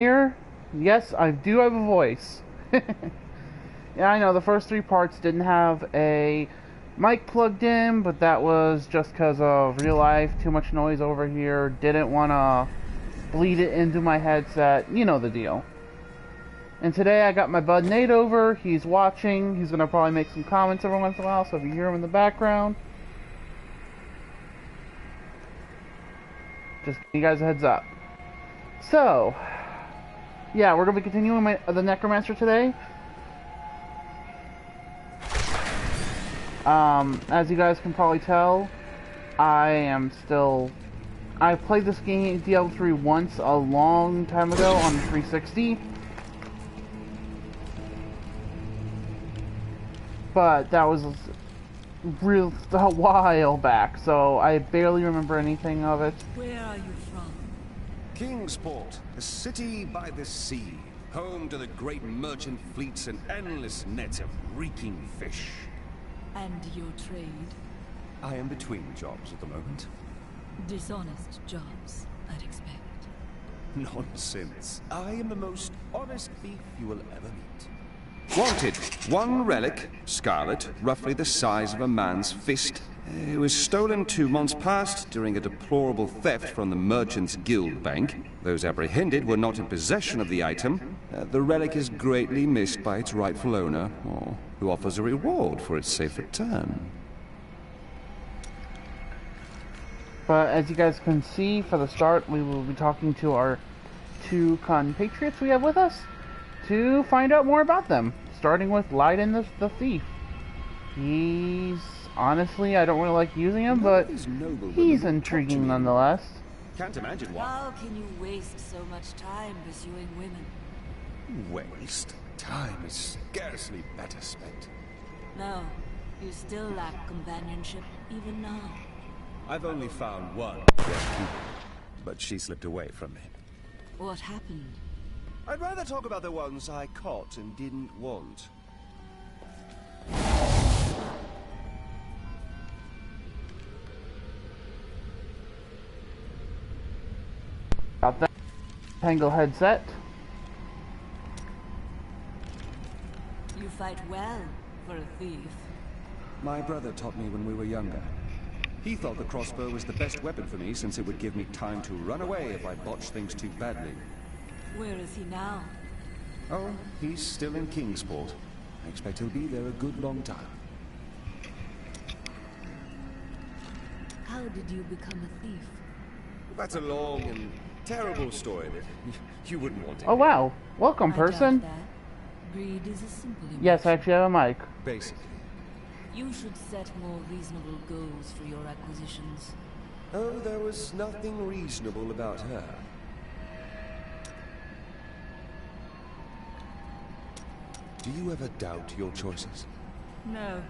Here, yes, I do have a voice. Yeah, I know the first three parts didn't have a mic plugged in, but that was just because of real life, too much noise over here, didn't want to bleed it into my headset, you know the deal. And today I got my bud Nate over, he's watching, he's going to probably make some comments every once in a while, so if you hear him in the background, just give you guys a heads up. So, yeah, we're going to be continuing the necromancer today. As you guys can probably tell, I played this game, Diablo 3, once a long time ago on the 360. But that was a while back, so I barely remember anything of it. Where are you from? Kingsport, a city by the sea, home to the great merchant fleets and endless nets of reeking fish. And your trade? I am between jobs at the moment. Dishonest jobs, I'd expect. Nonsense. I am the most honest thief you will ever meet. Wanted. One relic, scarlet, roughly the size of a man's fist. It was stolen 2 months past during a deplorable theft from the Merchants Guild Bank. Those apprehended were not in possession of the item. The relic is greatly missed by its rightful owner, who offers a reward for its safe return. But as you guys can see, for the start, we will be talking to our two compatriots we have with us to find out more about them. Starting with Leiden the thief. He's... honestly, I don't really like using him, but he's intriguing nonetheless. Can't imagine why. How can you waste so much time pursuing women? Waste? Time is scarcely better spent. No, you still lack companionship, even now. I've only found one, but she slipped away from me. What happened? I'd rather talk about the ones I caught and didn't want. Got that Tangle headset. You fight well for a thief. My brother taught me when we were younger. He thought the crossbow was the best weapon for me since it would give me time to run away if I botched things too badly. Where is he now? Oh, he's still in Kingsport. I expect he'll be there a good long time. How did you become a thief? That's a long and terrible story that you wouldn't want to Oh hear. wow, welcome person. I doubt that. Greed is a simple emotion. Yes, I actually have a mic. Basically. You should set more reasonable goals for your acquisitions. Oh, there was nothing reasonable about her. Do you ever doubt your choices? No.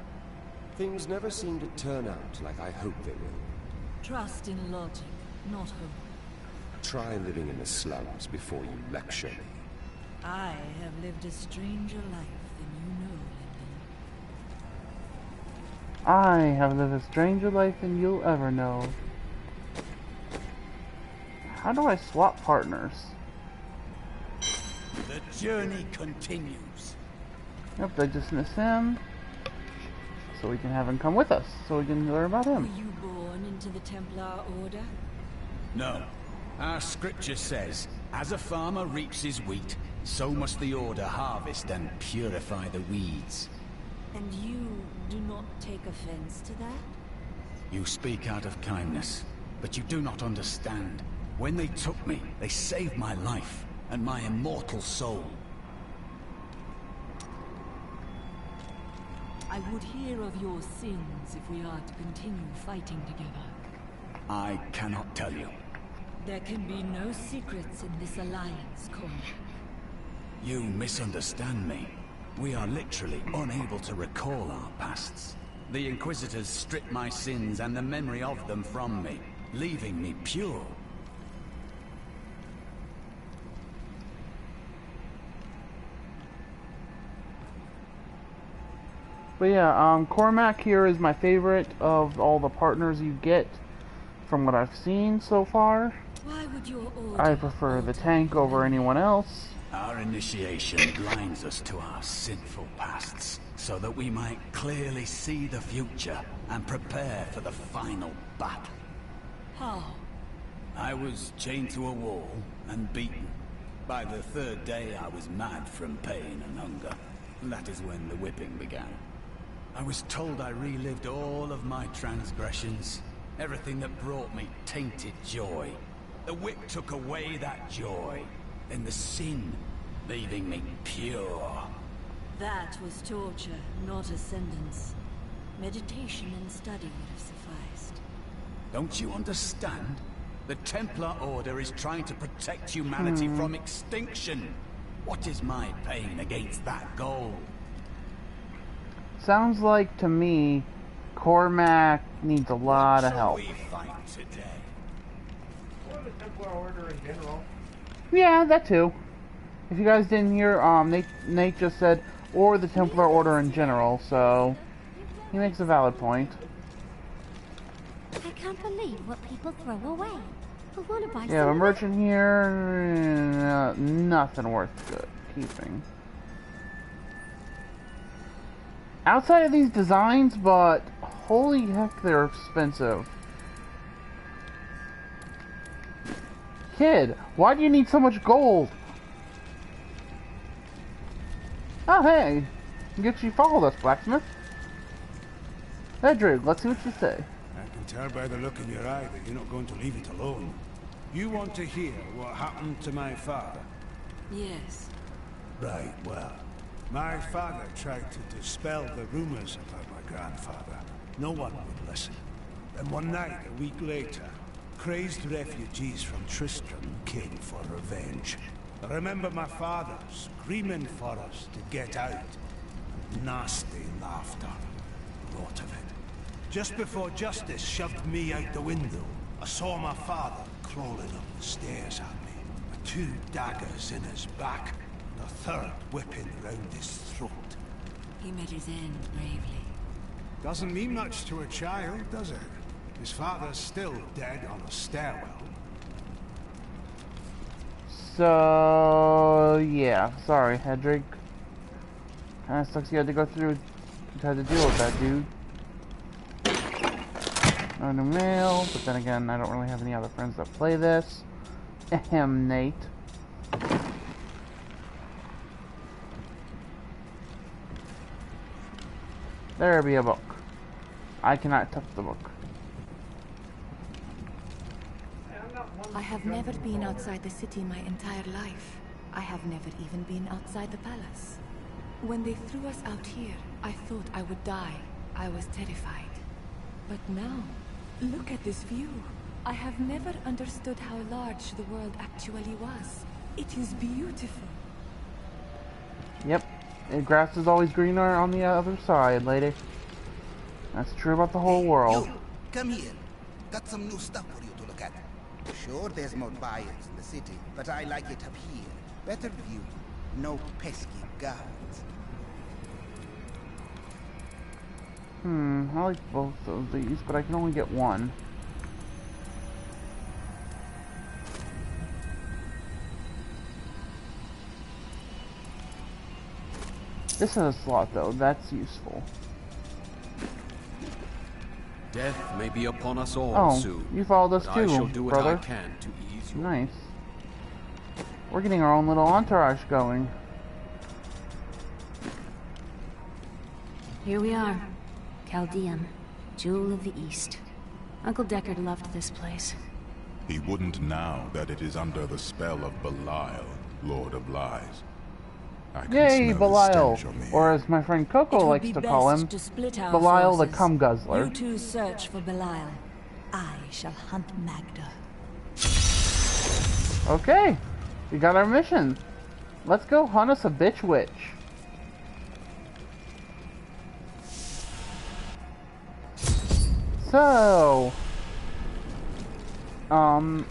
Things never seem to turn out like I hope they will. Trust in logic, not hope. Try living in the slums before you lecture me. I have lived a stranger life than you know, Lyndon. I have lived a stranger life than you'll ever know. How do I swap partners? The journey continues. Yep, I just miss him. So we can have him come with us, so we can learn about Were him. you born into the Templar Order? No. Our scripture says, as a farmer reaps his wheat, so must the Order harvest and purify the weeds. And you do not take offense to that? You speak out of kindness, but you do not understand. When they took me, they saved my life and my immortal soul. I would hear of your sins if we are to continue fighting together. I cannot tell you. There can be no secrets in this alliance, Cormac. You misunderstand me. We are literally unable to recall our pasts. The Inquisitors stripped my sins and the memory of them from me, leaving me pure. But yeah, Cormac here is my favorite of all the partners you get from what I've seen so far. Why would your order I prefer the alter tank your over anyone else. Our initiation blinds us to our sinful pasts, so that we might clearly see the future and prepare for the final battle. How? I was chained to a wall and beaten. By the third day, I was mad from pain and hunger. That is when the whipping began. I was told I relived all of my transgressions. Everything that brought me tainted joy. The whip took away that joy. Then the sin, leaving me pure. That was torture, not ascendance. Meditation and study would have sufficed. Don't you understand? The Templar Order is trying to protect humanity from extinction. What is my pain against that goal? Sounds like to me, Cormac needs a lot of help. We fight today. Or the Templar Order in general. Yeah, that too. If you guys didn't hear, Nate just said, or the Templar Order in general, so he makes a valid point. I can't believe what people throw away. I want to buy Yeah, a some. merchant here, nothing worth keeping. Outside of these designs, but holy heck, they're expensive. Kid, why do you need so much gold? Oh, hey, get you followed us, blacksmith. Edrig, let's see what you say. I can tell by the look in your eye that you're not going to leave it alone. You want to hear what happened to my father? Yes. Right, well, my father tried to dispel the rumors about my grandfather. No one would listen. And one night, a week later, crazed refugees from Tristram came for revenge. I remember my father screaming for us to get out. Nasty laughter. A lot of it. Just before justice shoved me out the window, I saw my father crawling up the stairs at me. With 2 daggers in his back, and a third whipping round his throat. He met his end bravely. Doesn't mean much to a child, does it? His father's still dead on a stairwell. So, yeah, sorry, Hedrick. Kinda sucks you had to go through, you had to deal with that dude. No new mail, but then again, I don't really have any other friends that play this. Ahem, Nate. There be a book. I cannot touch the book. I have never been outside the city my entire life. I have never even been outside the palace. When they threw us out here, I thought I would die. I was terrified. But now, look at this view. I have never understood how large the world actually was. It is beautiful. Yep, the grass is always greener on the other side, lady. That's true about the whole world. You, come here. Got some new stuff for you to look at. Sure, there's more buyers in the city, but I like it up here. Better view. No pesky guards. I like both of these, but I can only get one. This has a slot though, that's useful. Death may be upon us all Oh, soon. you followed us but too, I shall do what brother. I can to ease your Nice. We're getting our own little entourage going. Here we are. Chaldean, Jewel of the East. Uncle Deckard loved this place. He wouldn't now that it is under the spell of Belial, Lord of Lies. I can Yay, smell his Belial! stench on the Or air. as my friend Coco likes to call him, To split our Belial the forces. Cum Guzzler. You two search for Belial. I shall hunt Magda. Okay, we got our mission. Let's go hunt us a bitch witch. So, I'm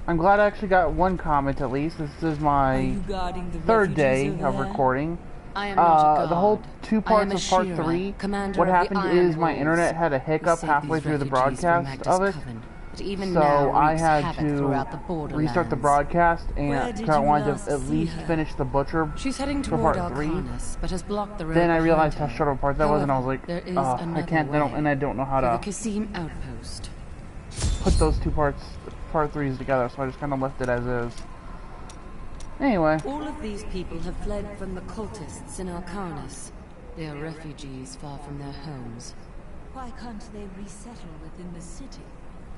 glad I actually got one comment at least. This is Are my you guarding the third day refugees over of there? recording. I am not a god. The whole 2 I parts am a of part Shira, 3, commander what of the happened Iron is my Wolves. internet had a We hiccup saved halfway these through the refugees from broadcast Magda's of it. coven. But even so now I wreaks had havoc to throughout the borderlands. restart the broadcast, Where and did I you wanted last to at see least her? finish the Butcher She's heading for toward part 3. Alcarnus, but has blocked the road Then I behind realized how her. short of a part that was, and I was However, like, there is I another can't, way. and I don't know how For the to Kasim outpost. put those two part 3s together, so I just kind of left it as is. Anyway, All of these people have fled from the cultists in Alcarnus. They are refugees far from their homes. Why can't they resettle within the city?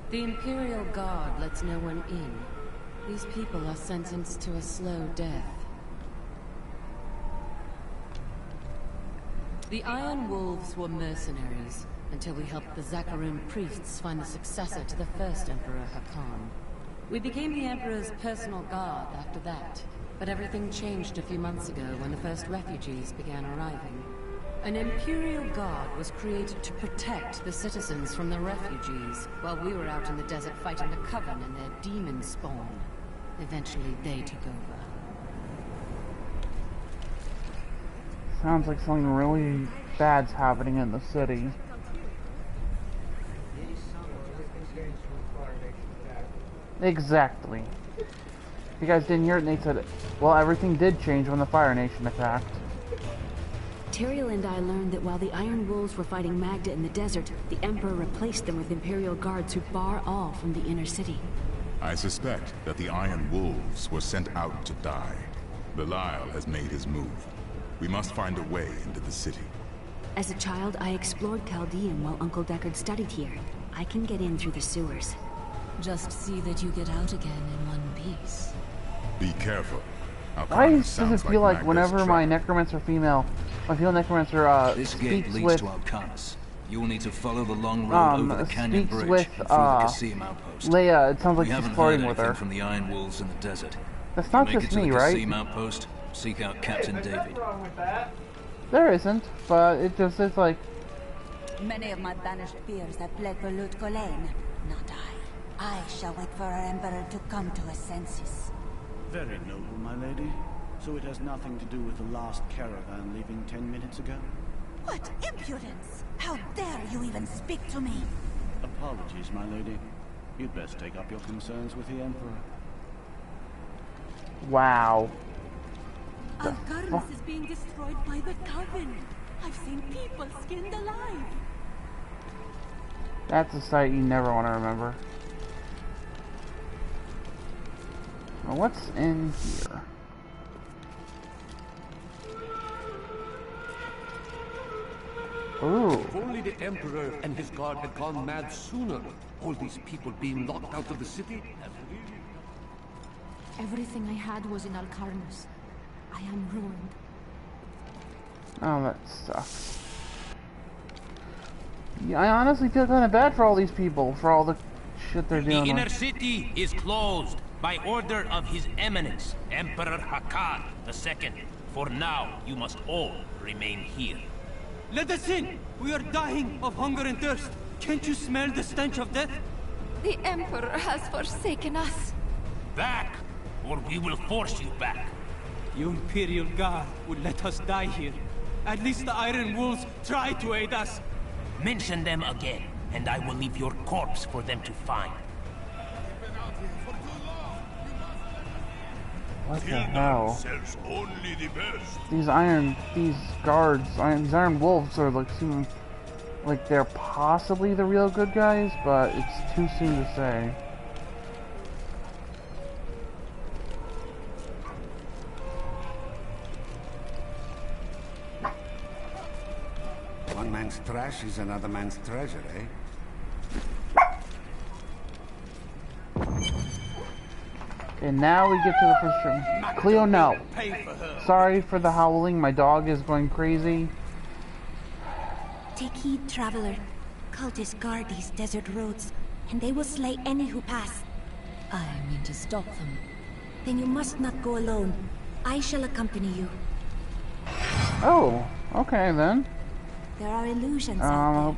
The Imperial Guard lets no one in. These people are sentenced to a slow death. The Iron Wolves were mercenaries, until we helped the Zakharoon priests find the successor to the first Emperor Hakan. We became the Emperor's personal guard after that, but everything changed a few months ago when the first refugees began arriving. An Imperial Guard was created to protect the citizens from the refugees, while we were out in the desert fighting the Coven and their demon spawn. Eventually, they took over. sounds like something really bad's happening in the city. Exactly. If you guys didn't hear it, Nate said, well, everything did change when the Fire Nation attacked. Tyrael and I learned that while the Iron Wolves were fighting Magda in the desert, the Emperor replaced them with Imperial guards who bar all from the inner city. I suspect that the Iron Wolves were sent out to die. Belial has made his move. We must find a way into the city. As a child, I explored Chaldean while Uncle Deckard studied here. I can get in through the sewers. Just see that you get out again in one piece. Be careful. Why does it feel like whenever my necromancer female, my female necromancer this speaks gate leads with to Alcarnus. You will need to follow the long road over the canyon speaks bridge with and through the Kasim outpost. Leia, it sounds like we she's haven't flirting heard with anything her. from the Iron Wolves in the desert. That's not Make just it to me, the right? Kasim outpost. Seek out Captain David. There isn't, but it just is like. Many of my banished peers have fled for Lut Gholein. Not I. I shall wait for our Emperor to come to his senses. Very noble, my lady. So it has nothing to do with the last caravan leaving 10 minutes ago? What impudence! How dare you even speak to me? Apologies, my lady. You'd best take up your concerns with the Emperor. Wow. Alcarnus is being destroyed by the Coven. I've seen people skinned alive. That's a sight you never want to remember. Well, what's in here? Ooh. If only the Emperor and his guard had gone mad sooner, all these people being locked out of the city. Everything I had was in Alcarnus. I am ruined. Oh, that sucks. Yeah, I honestly feel kind of bad for all these people, for all the shit they're doing. The inner city is closed by order of His Eminence, Emperor Hakan II. For now, you must all remain here. Let us in! We are dying of hunger and thirst. Can't you smell the stench of death? The Emperor has forsaken us. Back, or we will force you back. Your Imperial Guard would let us die here. At least the Iron Wolves try to aid us. Mention them again, and I will leave your corpse for them to find. What the hell? These guards, these Iron Wolves are like seem like they're possibly the real good guys, but it's too soon to say. One man's trash is another man's treasure, eh? And now we get to the first room. Cleo, no. Sorry for the howling. My dog is going crazy. Take heed, traveler. Cultists guard these desert roads, and they will slay any who pass. I mean to stop them. Then you must not go alone. I shall accompany you. Oh, okay then. There are illusions out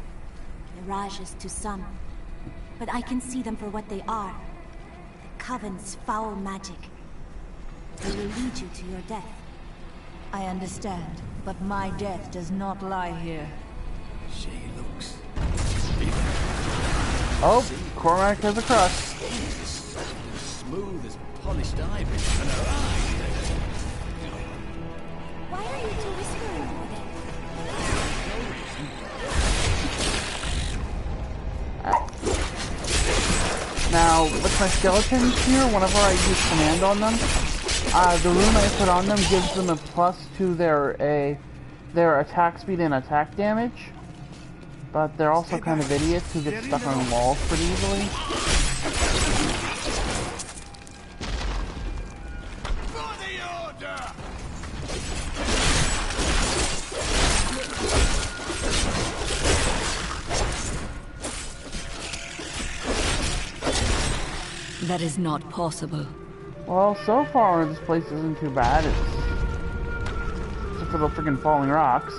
there. Mirages to some. But I can see them for what they are. The Coven's foul magic. They will lead you to your death. I understand, but my death does not lie here. She looks... Oh, Cormac has a crush. Smooth as polished ivory and her eyes. Why are you two whispering over there? Now, with my skeletons here, whenever I use command on them, the rune I put on them gives them a plus to their attack speed and attack damage. But they're also kind of idiots who get stuck on walls pretty easily. That is not possible. Well, so far this place isn't too bad. Except for the freaking falling rocks.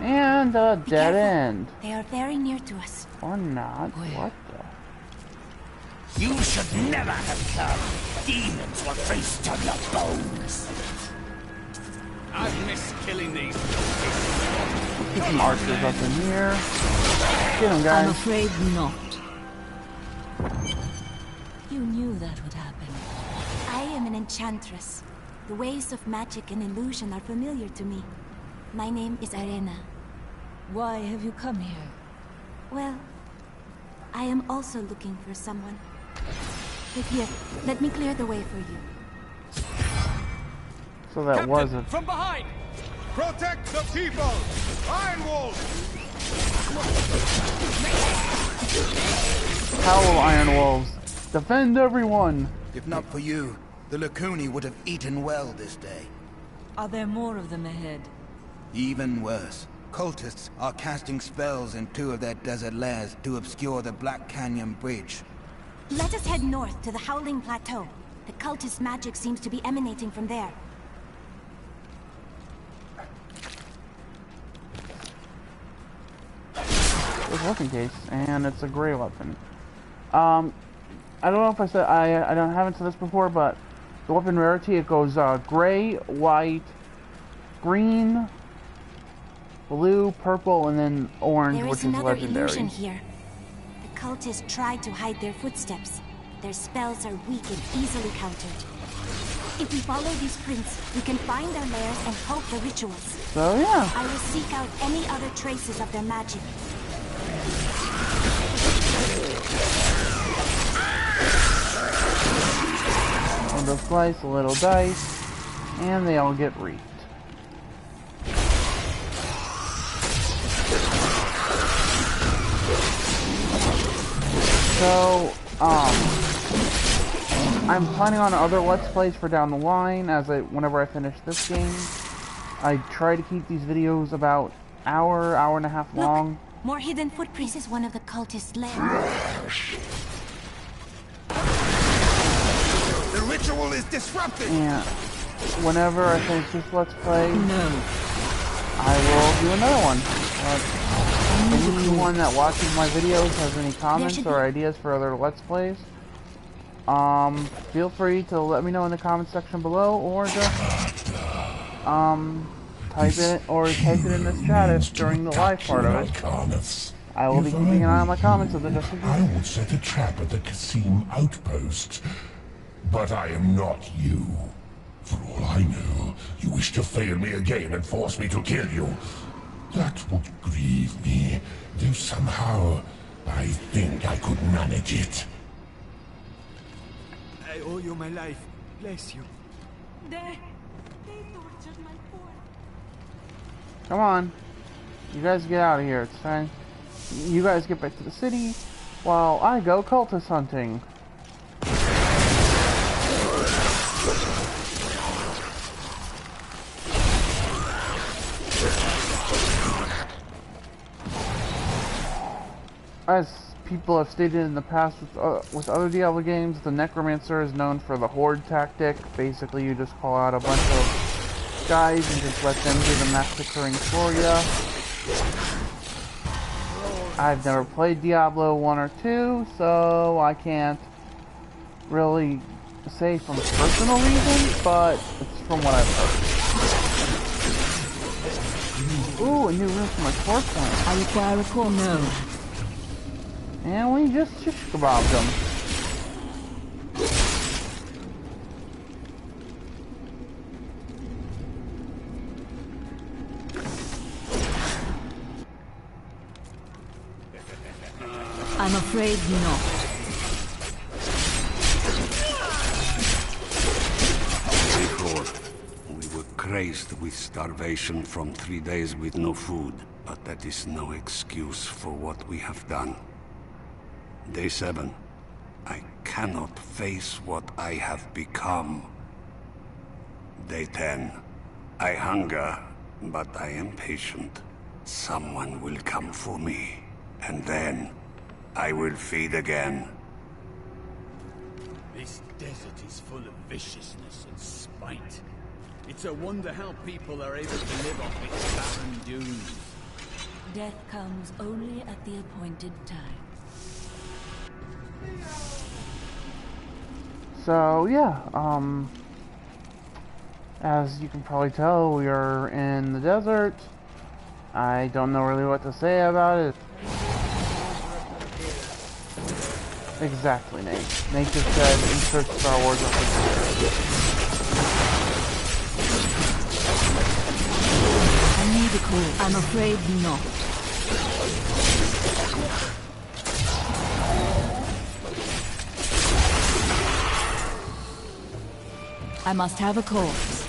And a dead end. They are very near to us. Or not. What the? You should never have come. Demons will feast on your bones. I've missed killing these. Get some archers up in here. Get them, guys. I'm afraid not. You knew that would happen. I am an enchantress. The ways of magic and illusion are familiar to me. My name is Arena. Why have you come here? Well, I am also looking for someone. But here, let me clear the way for you. So that Captain, was it. From behind! Protect the people! Iron Wolf! Howl, Iron Wolves. Defend everyone! If not for you, the Lacuni would have eaten well this day. Are there more of them ahead? Even worse. Cultists are casting spells in 2 of their desert lairs to obscure the Black Canyon Bridge. Let us head north to the Howling Plateau. The cultist magic seems to be emanating from there. There's a weapon case, and it's a gray weapon. I don't know if I said, I haven't said this before, but the weapon rarity, it goes gray, white, green, blue, purple, and then orange, which is legendary. There is another illusion here. The cultists tried to hide their footsteps. Their spells are weak and easily countered. If we follow these prints, we can find their lairs and halt the rituals. So yeah. I will seek out any other traces of their magic. A little slice, a little dice, and they all get reaped. So, I'm planning on other Let's Plays for down the line, whenever I finish this game. I try to keep these videos about hour and a half long. More hidden footprints. This is one of the cultists' lairs. The ritual is disrupted! And whenever I finish this Let's Play, no, I will do another one. Anyone that watches my videos has any comments or ideas for other Let's Plays, feel free to let me know in the comment section below, or just type it in this chat during the live part of it. I will be keeping an eye on my comments of the just I would set a trap at the Kasim outpost, but I am not you. For all I know, you wish to fail me again and force me to kill you. That would grieve me, though somehow I think I could manage it. I owe you my life. Bless you. They tortured my poor. Come on. You guys get out of here. It's time. You guys get back to the city while I go cultist hunting. As people have stated in the past with other Diablo games, the necromancer is known for the horde tactic. Basically, you just call out a bunch of guys and just let them do the massacring for ya. I've never played Diablo 1 or 2, so I can't really say from personal reasons, but it's from what I've heard. Ooh, a new room for my core point. I require a core. No. And we just shish kebabbed them. I'm afraid not. Before, we were crazed with starvation from 3 days with no food. But that is no excuse for what we have done. Day 7. I cannot face what I have become. Day 10. I hunger, but I am patient. Someone will come for me, and then I will feed again. This desert is full of viciousness and spite. It's a wonder how people are able to live off its barren dunes. Death comes only at the appointed time. So yeah, as you can probably tell, we are in the desert. I don't know really what to say about it. Exactly, Nate. Nate just said insert Star Wars reference. I need a clue. I'm afraid not. I must have a corpse.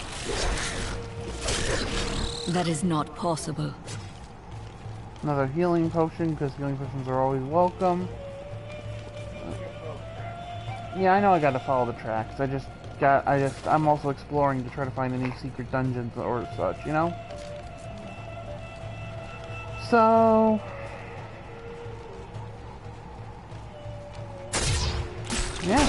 That is not possible. Another healing potion, because healing potions are always welcome. Yeah, I know I gotta follow the tracks. I'm also exploring to try to find any secret dungeons or such, you know? So... yeah.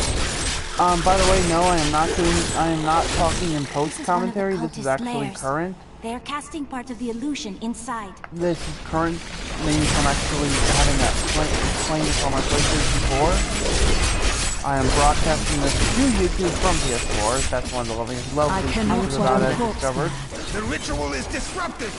By the way, no, I am not talking in post-commentary. This is actually current. They are casting part of the illusion inside. This is current, maybe from actually having that playing this on my PlayStation 4. I am broadcasting this to YouTube from PS4. That's one of the lovely things about it I discovered. The ritual is disrupted!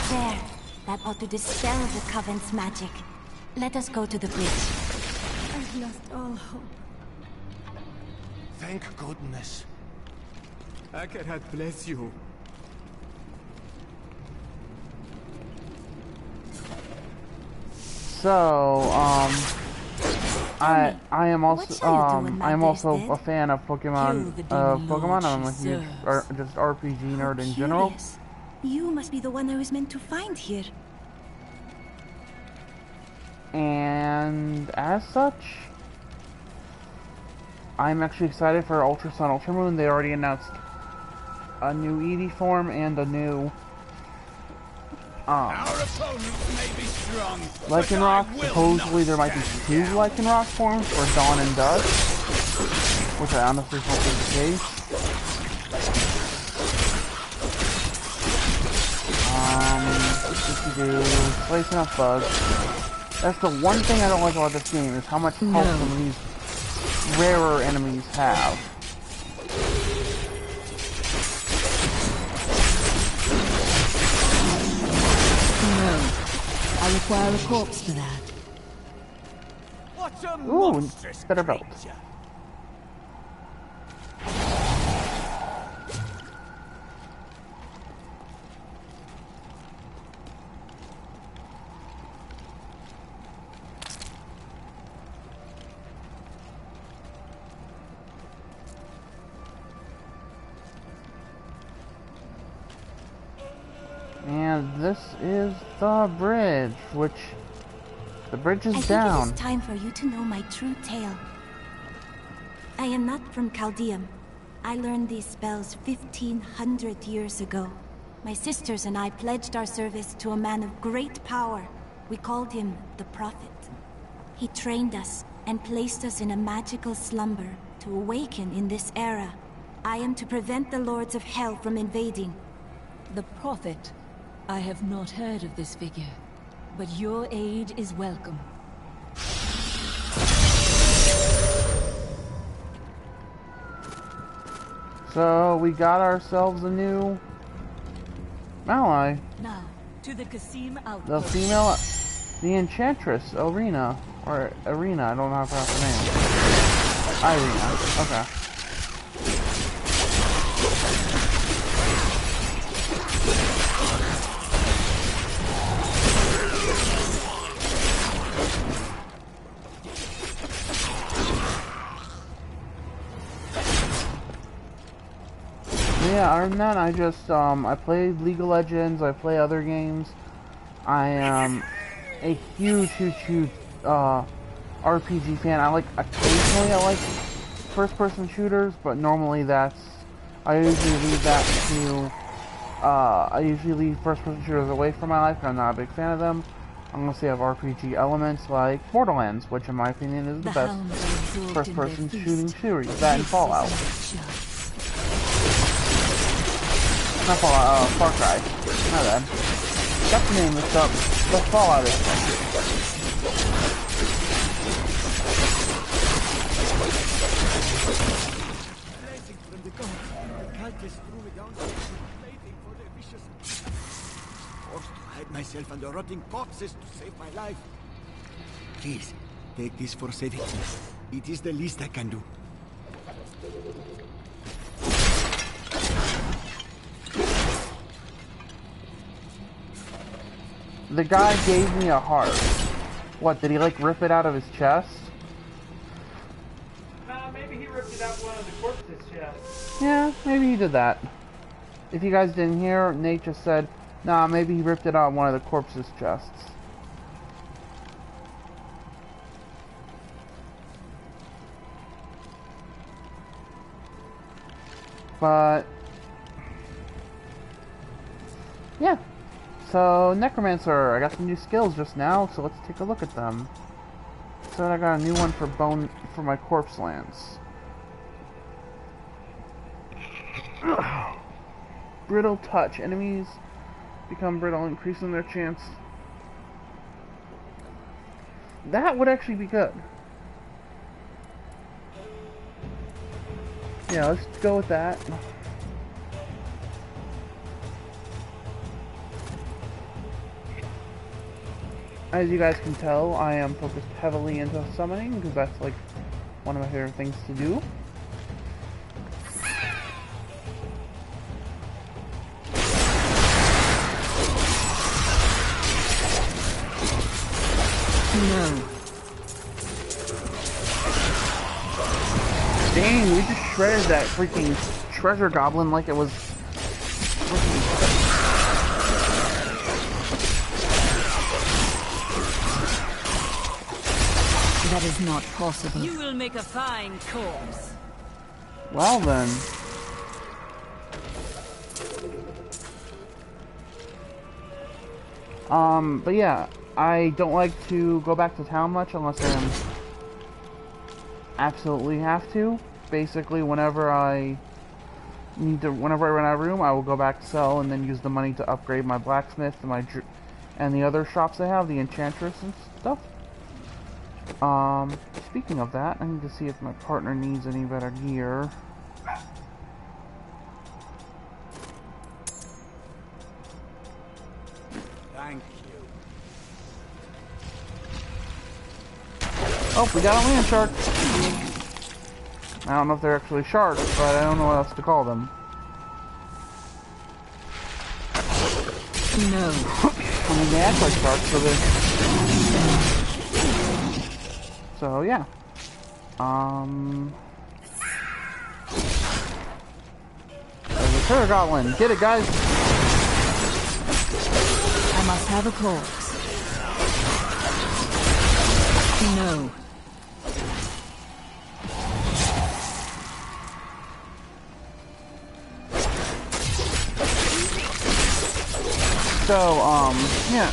There. That ought to dispel the Coven's magic. Let us go to the bridge. I've lost all hope. Thank goodness. Akarat bless you. So, I am also a fan of Pokemon. I'm a huge just RPG nerd in general. You must be the one I was meant to find here. And as such, I'm actually excited for Ultra Sun, Ultra Moon. They already announced a new ED form and a new Our opponents may be strong, Lycanroc. Supposedly there might be 2 Lycanroc forms for Dawn and Dusk, which I honestly hope is the case. Placing up bugs. That's the one thing I don't like about this game, is how much health some of these rarer enemies have. No. I require a corpse for that. What a Ooh, monstrous better belt. creature. And this is the bridge, which the bridge is down. I think it is time for you to know my true tale. I am not from Chaldeum. I learned these spells 1,500 years ago. My sisters and I pledged our service to a man of great power. We called him the Prophet. He trained us and placed us in a magical slumber to awaken in this era. I am to prevent the Lords of Hell from invading. The Prophet? I have not heard of this figure, but your aid is welcome. So we got ourselves a new Ally. Now, to the Kasim The outpost. female... The Enchantress, Arena. Or Arena, I don't know how to pronounce her name. Irina, okay. Yeah, other than that, I just, I play League of Legends, I play other games. I am a huge RPG fan. Occasionally I like first-person shooters, but normally I usually leave that to, I usually leave first-person shooters away from my life, because I'm not a big fan of them, unless they have RPG elements like Borderlands, which in my opinion is the best first-person shooting series, that and Fallout. Not Fallout, Far Cry. Not bad. Got the name mixed up, but Fallout is fun. Forced to hide myself under rotting corpses to save my life. Please, take this for saving me. It is the least I can do. The guy gave me a heart. What, did he like rip it out of his chest? Maybe he ripped it out one of the corpses' chests. Yeah, maybe he did that. If you guys didn't hear, Nate just said, nah, maybe he ripped it out of one of the corpses' chests. But yeah. So, Necromancer, I got some new skills just now, so let's take a look at them. So I got a new one for my corpse lance. Brittle touch. Enemies become brittle, increasing their chance. That would actually be good. Yeah, let's go with that. As you guys can tell, I am focused heavily into summoning, because that's like one of my favorite things to do. No. Dang, we just shredded that freaking treasure goblin like it was freaking... That is not possible. You will make a fine corpse. Well then. But yeah, I don't like to go back to town much unless I absolutely have to. Basically, whenever I run out of room, I will go back to sell and then use the money to upgrade my blacksmith and the other shops I have, the enchantress and stuff. Speaking of that, I need to see if my partner needs any better gear. Thank you. Oh, we got a land shark. I don't know if they're actually sharks, but I don't know what else to call them. No. I mean, they act like sharks, so they're... So, yeah. There's a turtle goblin. Get it, guys. I must have a corpse. No. So, yeah.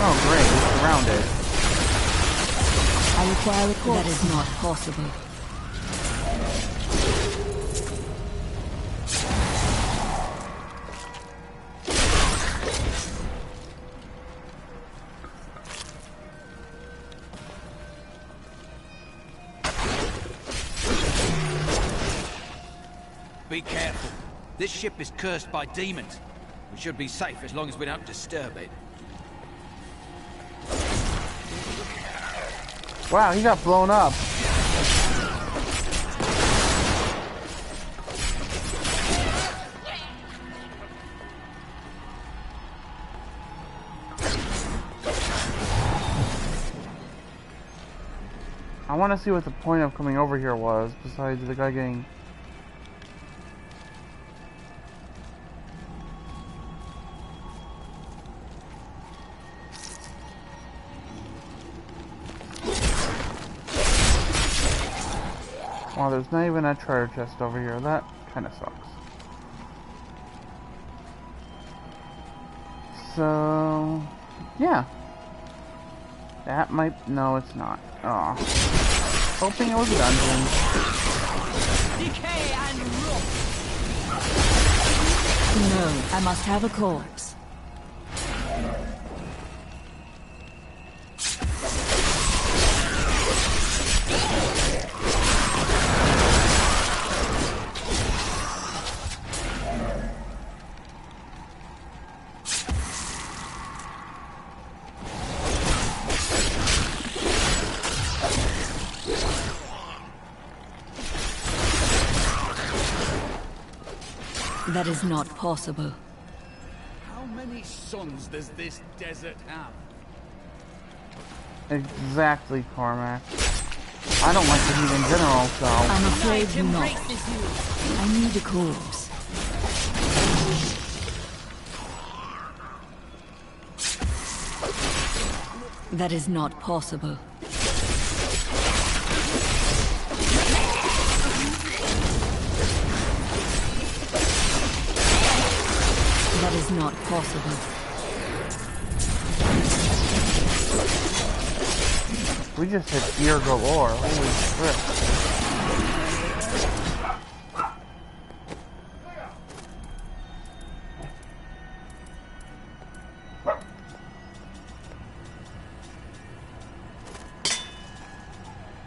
Oh, great, it's surrounded. I require a corpse. That is not possible. Be careful. This ship is cursed by demons. We should be safe as long as we don't disturb it. Wow, he got blown up. I want to see what the point of coming over here was, besides the guy getting... Wow, there's not even a treasure chest over here. That kind of sucks. So... yeah. That might... no, it's not. Aw. Hoping it was a dungeon. Decay and rot. No, I must have a corpse. That is not possible. How many suns does this desert have? Exactly, Cormac. I don't like the heat in general, so... I'm afraid not. I need a corpse. That is not possible. That is not possible. We just hit gear galore. Holy shit.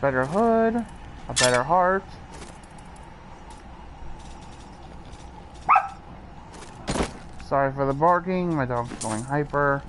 Better hood, a better heart. Sorry for the barking, my dog's going hyper.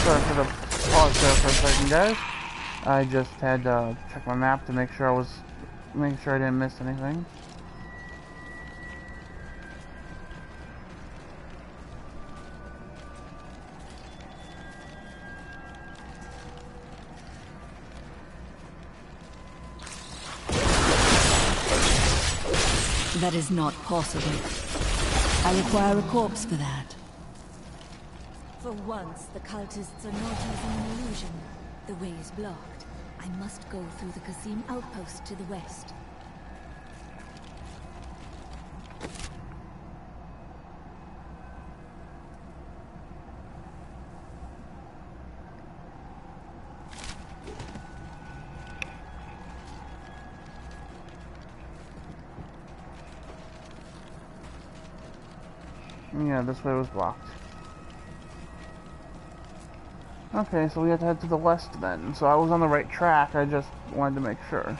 Sorry for the pause there for a second, guys. I just had to check my map to make sure I didn't miss anything. That is not possible. I require a corpse for that. For once, the cultists are not using an illusion. The way is blocked. I must go through the Qasim outpost to the west. Yeah, this way was blocked. Okay, so we have to head to the west then. So I was on the right track, I just wanted to make sure.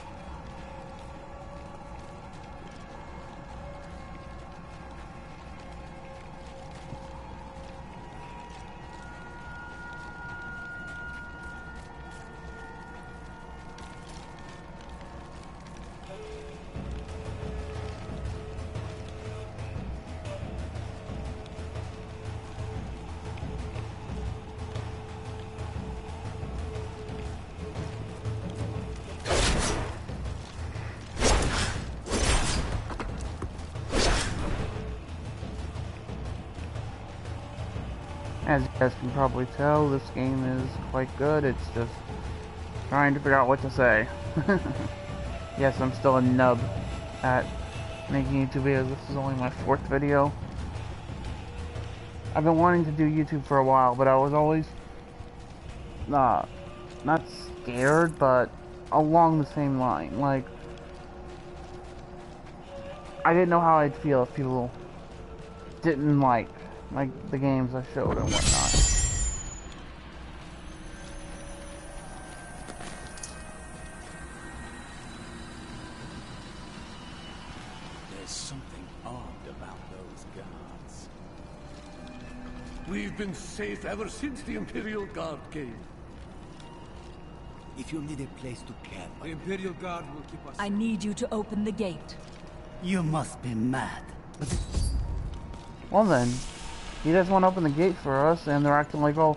As you guys can probably tell, this game is quite good. It's just trying to figure out what to say. Yes, I'm still a nub at making YouTube videos. This is only my 4th video. I've been wanting to do YouTube for a while, but I was always not scared, but along the same line. Like, I didn't know how I'd feel if people didn't like the games I showed and whatnot. There's something odd about those guards. We've been safe ever since the Imperial Guard came. If you need a place to camp, The Imperial Guard will keep us. I need you to open the gate. you must be mad. Well then, he doesn't want to open the gate for us, and they're acting like, oh,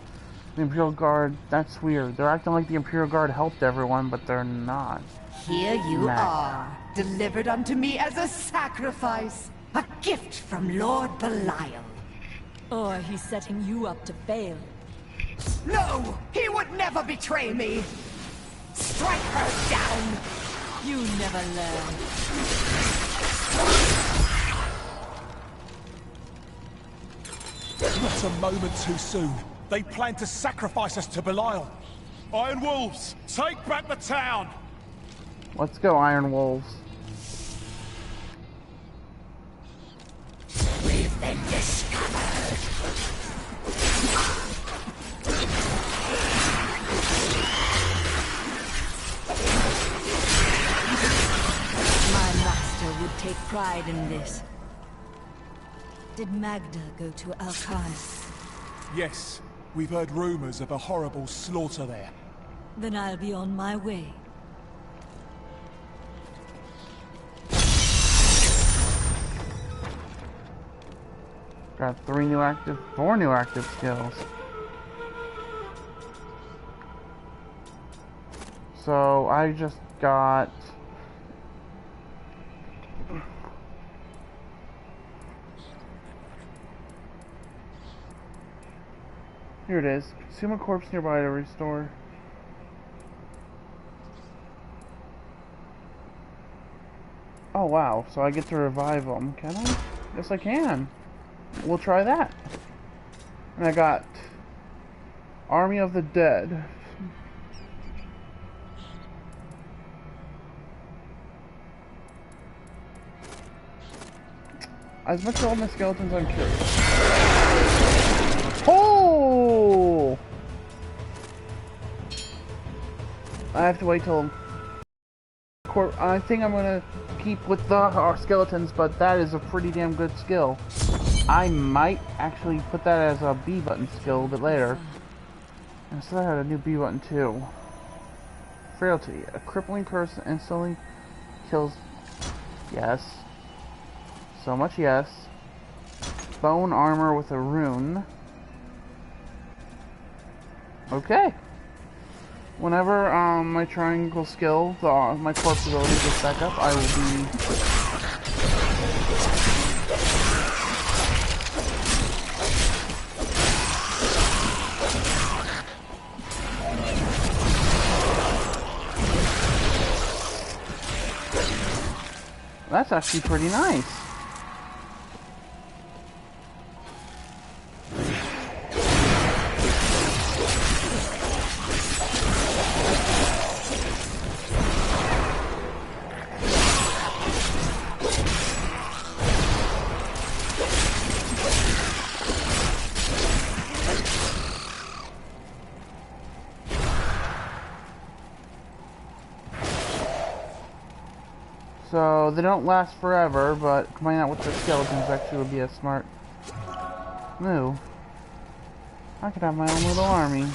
the Imperial Guard, that's weird. They're acting like the Imperial Guard helped everyone, but they're not. Here you Nah. are, delivered unto me as a sacrifice, a gift from Lord Belial. Or he's setting you up to fail. No! He would never betray me! Strike her down! You never learn. Not a moment too soon. They plan to sacrifice us to Belial. Iron Wolves, take back the town! Let's go, Iron Wolves. We've been discovered! My master would take pride in this. Did Magda go to Alkhan? Yes, we've heard rumors of a horrible slaughter there. Then I'll be on my way. Got 4 new active skills. So I just got here it is. Consume a corpse nearby to restore. Oh wow, so I get to revive them. Can I? Yes I can. We'll try that. And I got Army of the Dead. As much as all my skeletons, I'm curious. Oh! I have to wait till... I think I'm gonna keep with our skeletons, but that is a pretty damn good skill. I might actually put that as a B button skill a bit later. And so I had a new B button too. Frailty. A crippling curse instantly kills... Yes. So much yes. Bone armor with a rune. Okay. Whenever my triangle skill, my corpse ability gets back up, I will be... That's actually pretty nice. So, they don't last forever, but combining that with the skeletons actually would be a smart move. I could have my own little army.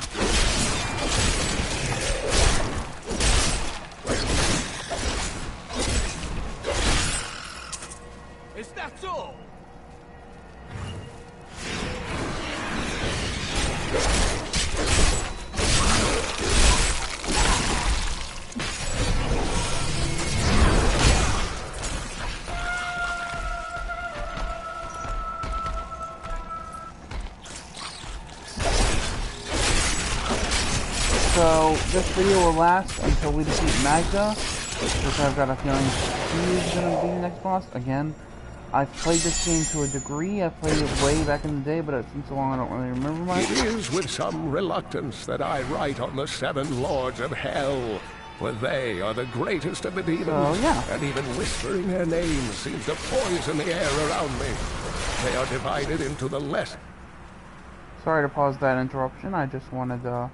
Is that all? So this video will last until we defeat Magda, which I've got a feeling she is going to be the next boss. Again, I've played this game to a degree. I played it way back in the day, but it's been so long I don't really remember much. It is with some reluctance that I write on the 7 Lords of Hell, for they are the greatest of the demons. Oh, yeah. And even whispering their names seems to poison the air around me. They are divided into the less... Sorry to pause that interruption. I just wanted to...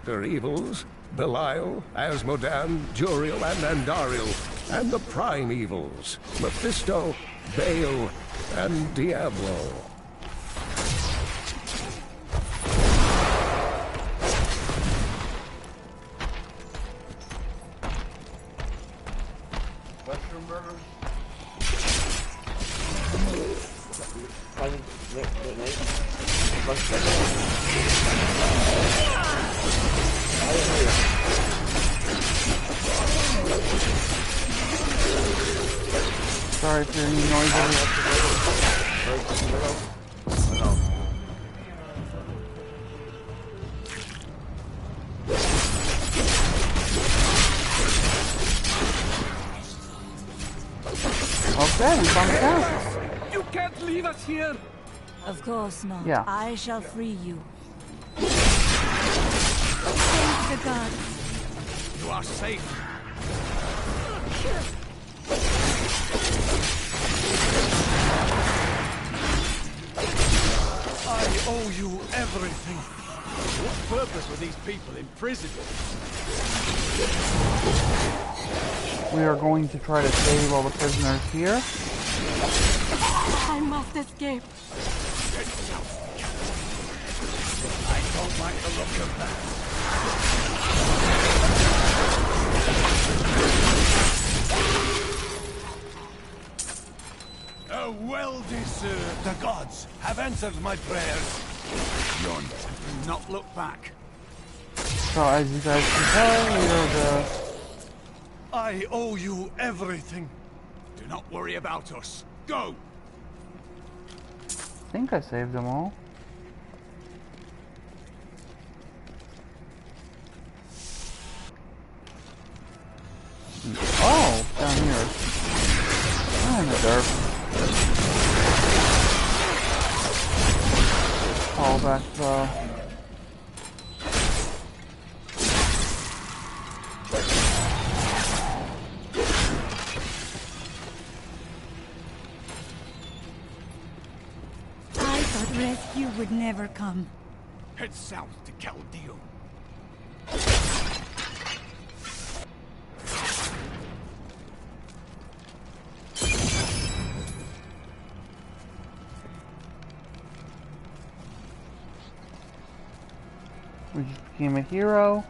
Their evils, Belial, Asmodan, Juriel, and Andariel, and the prime evils, Mephisto, Baal, and Diablo. Mushroom burgers? Sorry for any noises. Okay, we found the castle. You can't leave us here! Of course not. Yeah. I shall free you. Thank the gods. You are safe. I owe you everything. What purpose were these people in prison? We are going to try to save all the prisoners here. I must escape. I don't like the look of that. Well deserved. The gods have answered my prayers. Yon, do not look back. So as you guys can tell, we are the... I owe you everything. Do not worry about us. Go! I think I saved them all. Oh, down here. Oh, in the dirt. Fall back though. I thought rescue would never come. Head south to Chaldeo. We just became a hero,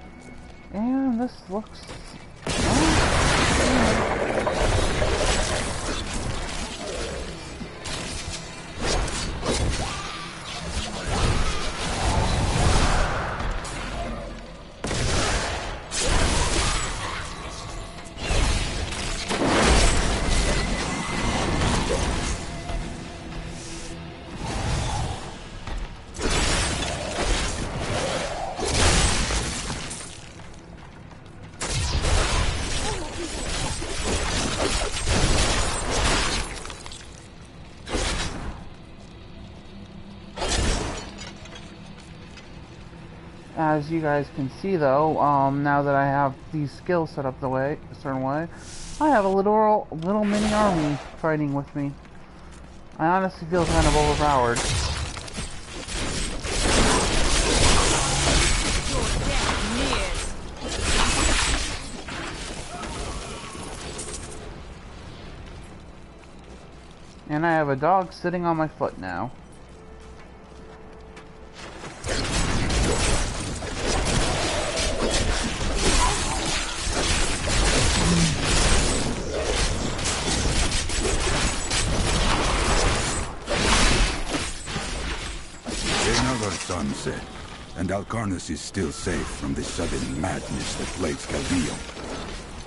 and this looks... As you guys can see though, now that I have these skills set up a certain way, I have a little mini army fighting with me. I honestly feel kind of overpowered. And I have a dog sitting on my foot now. Another sunset, and Alcarnus is still safe from the sudden madness that plagues Chaldeo.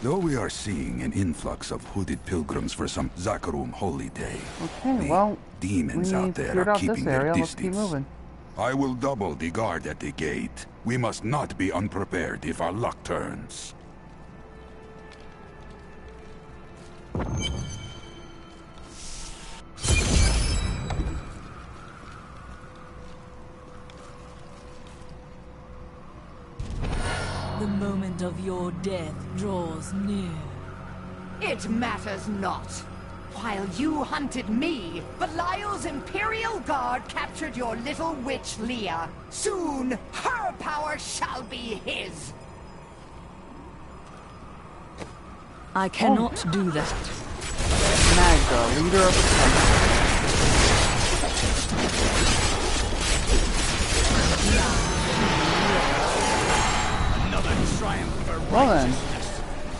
Though we are seeing an influx of hooded pilgrims for some Zakarum holy day, okay, well, demons out there are keeping their Let's keep distance. moving. I will double the guard at the gate. We must not be unprepared if our luck turns. The moment of your death draws near. It matters not. While you hunted me, Belial's Imperial Guard captured your little witch Leah. Soon, her power shall be his. I cannot do that. Magda, leader of the temple. Another triumph of Well then,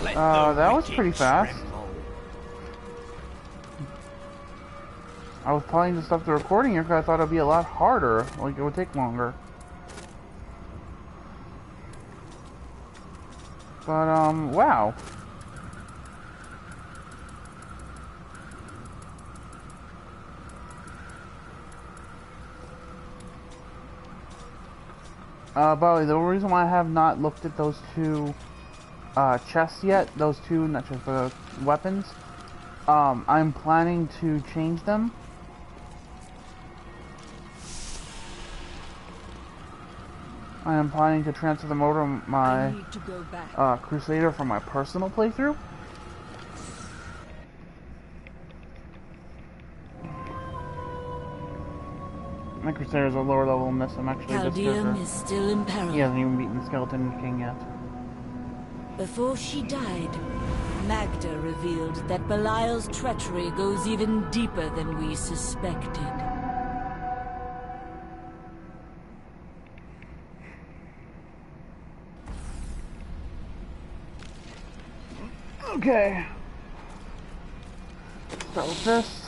Let that was pretty fast. I was planning to stop the recording here because I thought it'd be a lot harder, like it would take longer. But, wow. By the way, the reason why I have not looked at those two chests yet, those two, not chests, but weapons, I'm planning to change them. I am planning to transfer them over to my Crusader for my personal playthrough. My Crusader is a lower level in this. I'm actually Chaldeum is still in peril. He hasn't even beaten the Skeleton King yet. Before she died, Magda revealed that Belial's treachery goes even deeper than we suspected. Okay. Start with this.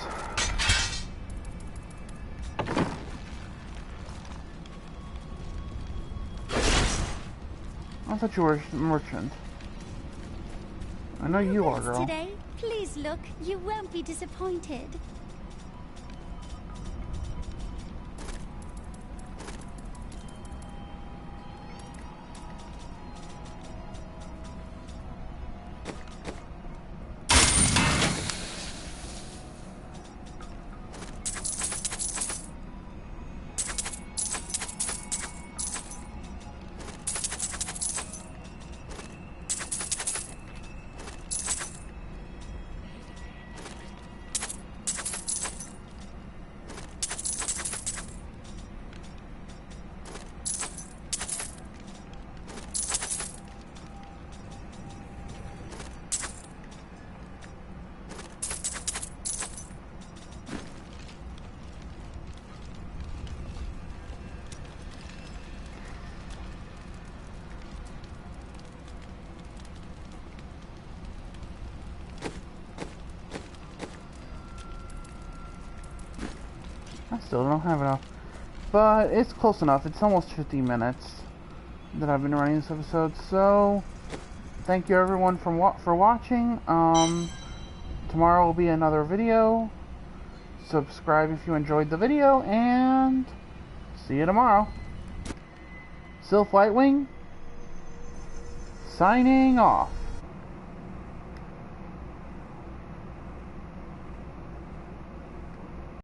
I thought you were a merchant. I know you are, girl. Today, please look. You won't be disappointed. I still don't have enough. But it's close enough. It's almost 50 minutes that I've been running this episode. So, thank you everyone for watching. Tomorrow will be another video. Subscribe if you enjoyed the video, and see you tomorrow. Sylph Lightwing, signing off.